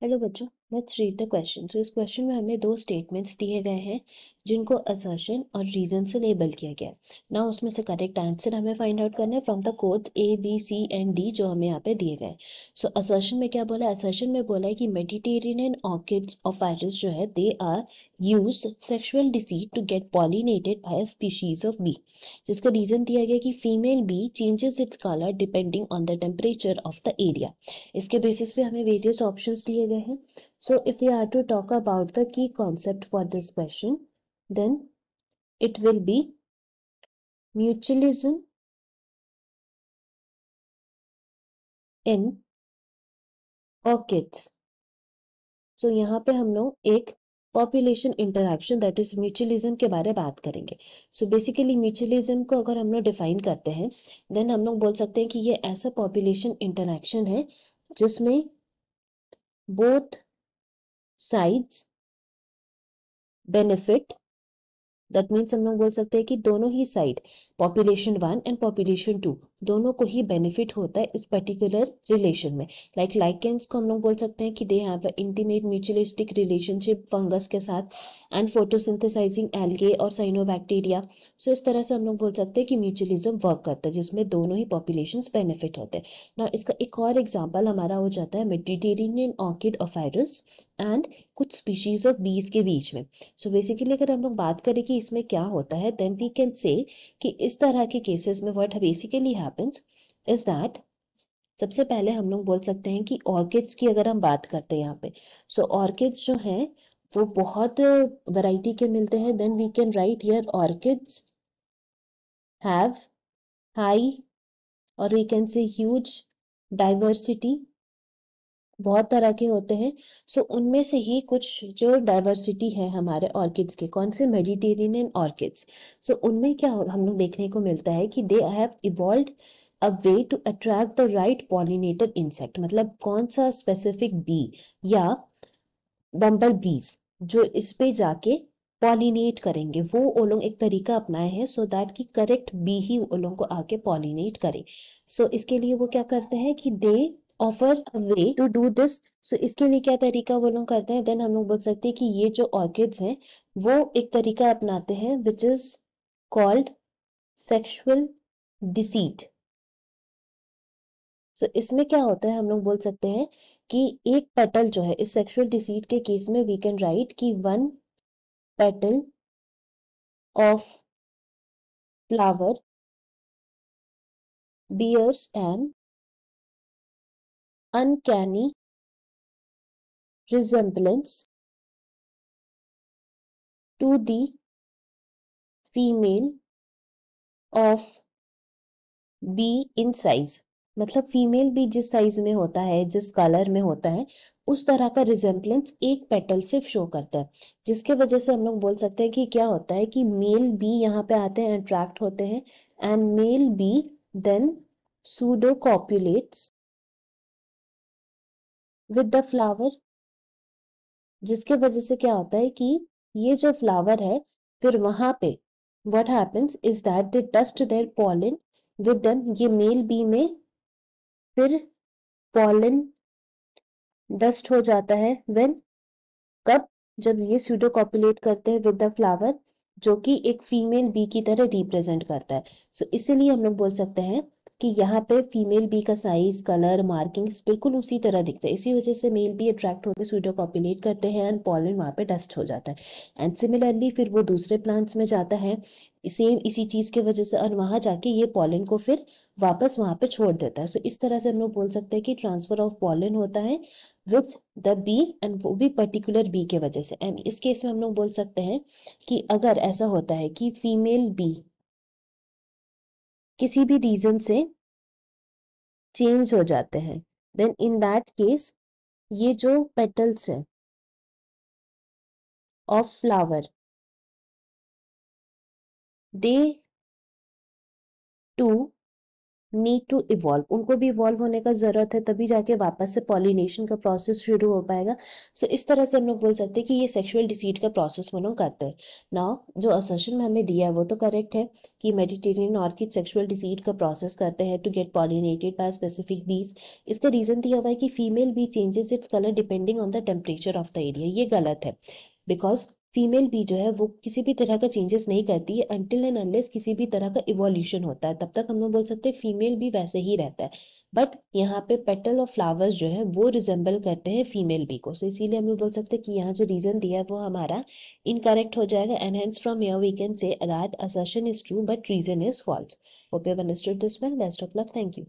Hello बच्चों, let's read the question. तो इस क्वेश्चन में हमें दो स्टेटमेंट्स दिए गए हैं जिनको असर्शन और रीजन से लेबल किया गया है ना। उसमें से करेक्ट आंसर हमें फाइंड आउट करना है from the codes A B C and D जो हमें यहाँ पे दिए गए हैं। सो असर्शन में क्या बोला है? असर्शन में बोला है कि मेडिटेरेनियन ऑर्किड्स ऑफ आइरिस जो है they are use sexual deceit to get pollinated by a species of bee, जिसका रीजन दिया गया कि female bee changes its colour depending on the temperature of the area. इसके बेसिस पे हमें various options दिए गए हैं। So if we are to talk about the key concept for this question, then it will be mutualism in orchids. So यहाँ पे हम लोग एक population interaction that is mutualism के बारे में बात करेंगे। सो बेसिकली म्यूचुअलिज्म को अगर हम लोग डिफाइन करते हैं, देन हम लोग बोल सकते हैं कि ये ऐसा पॉपुलेशन इंटरैक्शन है जिसमें both sides benefit. That means हम लोग बोल सकते हैं कि दोनों ही साइड, पॉपुलेशन 1 एंड पॉपुलेशन 2, दोनों को ही बेनिफिट होता है इस पर्टिकुलर रिलेशन में। लाइक लाइकेंस को हम लोग बोल सकते हैं कि they have a intimate mutualistic relationship fungus के साथ एंड फोटोसिंथेसाइजिंग एल्गे और साइनोबैक्टीरिया। सो इस तरह से हम लोग बोल सकते हैं कि म्यूचुअलिज्म वर्क करता है जिसमें दोनों ही पॉपुलेशंस बेनिफिट होते हैं ना। इसका एक और एग्जांपल हमारा हो जाता है Mediterranean orchid of iris and कुछ स्पीशीज ऑफ बीज के बीच में। सो बेसिकली अगर हम लोग बात करें कि इसमें क्या होता है, देन वी कैन से कि इस तरह के केसेस में what basically happens is that सबसे पहले हम लोग बोल सकते हैं कि ऑर्किड्स की अगर हम बात करते हैं यहाँ पे, सो ऑर्किड्स जो हैं वो बहुत वैरायटी के मिलते हैं। Then we can write here orchids have high और we can say huge diversity, बहुत तरह के होते हैं। सो उनमें से ही कुछ जो डाइवर्सिटी है हमारे ऑर्किड्स के, कौन से? Mediterranean orchids. सो उनमें क्या हम लोग देखने को मिलता है कि they have evolved a way to attract the right pollinator insect. मतलब कौन सा स्पेसिफिक बी या बम्बल बीज जो इस पे जाके पॉलिनेट करेंगे, वो लोग एक तरीका अपनाए हैं सो दैट कि करेक्ट बी ही वो लोग को आके पॉलिनेट करे। सो इसके लिए वो क्या करते हैं कि they offer a way to do this. So इसके लिए क्या तरीका वो लोग करते हैं, देन हम लोग बोल सकते हैं कि ये जो ऑर्किड्स हैं वो एक तरीका अपनाते हैं which is called sexual deceit. So इसमें क्या होता है, हम लोग बोल सकते हैं कि एक पेटल जो है इस सेक्सुअल डिसीट के केस में वी कैन राइट कि one petal of flower bears an uncanny resemblance to the female of bee in size। मतलब फीमेल भी जिस साइज में होता है, जिस कलर में होता है, उस तरह का रिजेम्बलेंस एक पेटल से शो करता है, जिसके वजह से हम लोग बोल सकते हैं कि क्या होता है कि मेल बी यहाँ पे आते हैं, अट्रैक्ट होते हैं and male bee then pseudo copulates with the flower, जिसके वजह से क्या होता है कि ये जो फ्लावर है फिर वहां पे what happens is that they dust their pollen with them. ये मेल बी में फिर पॉलन डस्ट हो जाता है व्हेन, कब? जब ये सूडो कॉपुलेट करते हैं विद द फ्लावर जो कि एक फीमेल बी की तरह रिप्रेजेंट करता है। सो इसीलिए हम लोग बोल सकते हैं कि यहाँ पे फीमेल बी का साइज, कलर, मार्किंग्स बिल्कुल उसी तरह दिखता है। इसी वजह से मेल बी अट्रैक्ट होकर सूडो कॉपुलेट करते हैं एंड पॉलन वहाँ पे डस्ट हो जाता है एंड सिमिलरली फिर वो दूसरे प्लांट्स में जाता है सेम इसी चीज की वजह से, और वहां जाके ये पॉलन को फिर वापस वहां पे छोड़ देता है। सो इस तरह से हम लोग बोल सकते हैं कि ट्रांसफर ऑफ पॉलन होता है विथ द बी एंड वो भी पर्टिकुलर बी के वजह से। एंड इस केस में हम लोग बोल सकते हैं कि अगर ऐसा होता है कि फीमेल बी किसी भी रीजन से चेंज हो जाते हैं, देन इन दैट केस ये जो पेटल्स है of flower they to need to evolve, उनको भी इवॉल्व होने का जरूरत है, तभी जाके वापस से पॉलिनेशन का प्रोसेस शुरू हो पाएगा। सो इस तरह से हम लोग बोल सकते हैं कि ये सेक्सुअल डिसीट का प्रोसेस हम लोग करते हैं। नाउ जो असर्शन में हमें दिया है वो तो करेक्ट है कि मेडिटेरियन ऑर्किड सेक्सुअल डिसीट का प्रोसेस करते हैं to get pollinated by specific bees. इसका रीजन दिया हुआ है कि female bee changes its colour depending on the temperature of the area. ये गलत है, बिकॉज फीमेल बी जो है वो किसी भी तरह का चेंजेस नहीं करती है अनटिल एंड अनलेस किसी भी तरह का इवोल्यूशन होता है, तब तक हम लोग बोल सकते हैं फीमेल भी वैसे ही रहता है। बट यहाँ पे पेटल और फ्लावर्स जो है वो रिजेंबल करते हैं फीमेल बी को, सो इसीलिए हम लोग बोल सकते हैं कि यहाँ जो रीजन दिया है वो हमारा इनकरेक्ट हो जाएगा। And hence from here we can say that assertion is true but reason is false. Hope you have understood this well. Best of luck. Thank you.